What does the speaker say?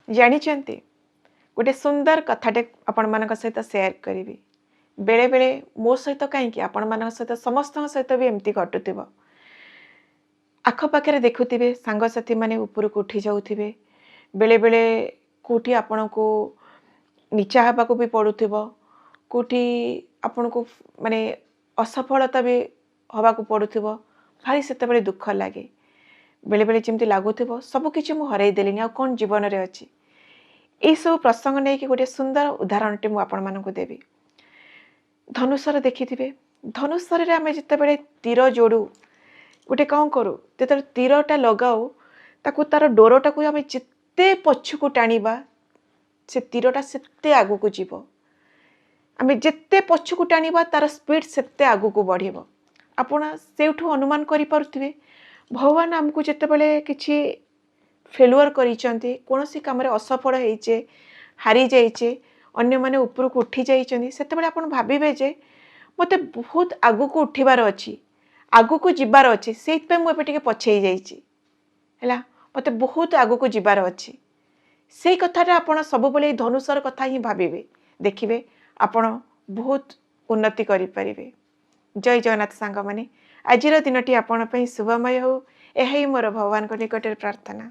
ଜାଣିଛନ୍ତି गोटे सुंदर कथाटे आपण मान सहित सेयार करी बेले बेले मो सहित कहीं आपण मान सहित समस्त सहित भी एमती घटुव आखपाखे देखुवे सांगसाथी मैंने उपरक उठी जाऊे बेले बेले कौटी आपण को नीचा हवा भी पड़ुव कौटी आपण को माने असफलता भी हवा को पड़ुव भारी से दुख लगे बेले बेले जमी लगुव सबकि मुझे हरईदेली आ कौन जीवन में अच्छी यही सब प्रसंग नहीं कि गोटे सुंदर उदाहरणटे मुझे देवी धनुषर देखिथे धनुषर आम जिते तीर जोड़ू गोटे कौन करूँ जो तीरटा लगाऊ ताकू तार डोरटा को आम जिते पछक टाणा से तीरटा सेते आगू को जीव आम जिते पछक टाणा तार स्पीड सेते आगू को बढ़ आपण से अनुमान करें भगवान आमको जितेबले किसी फेलुअर करिसेंती कोनोसी काम रे असफल होइचे हारी जाइचे अन्य माने ऊपर को उठी जाइचंती सेतेबेले आपण भाबिबे जे मते बहुत आगु को उठिबार अछि आगु को जिबार अछि सेइत पे मु एबे टिके पछेई जाइची हैला मते बहुत आगु को जिबार अछि सेई कथारे आपण सब बेले धनुषर कथा ही भाबिबे देखिबे आपण बहुत उन्नति करि परिबे। जय जगन्नाथ सांग माने आजिर दिनटी आपण पई शुभमय हो एही मोर भगवान को निकट प्रार्थना।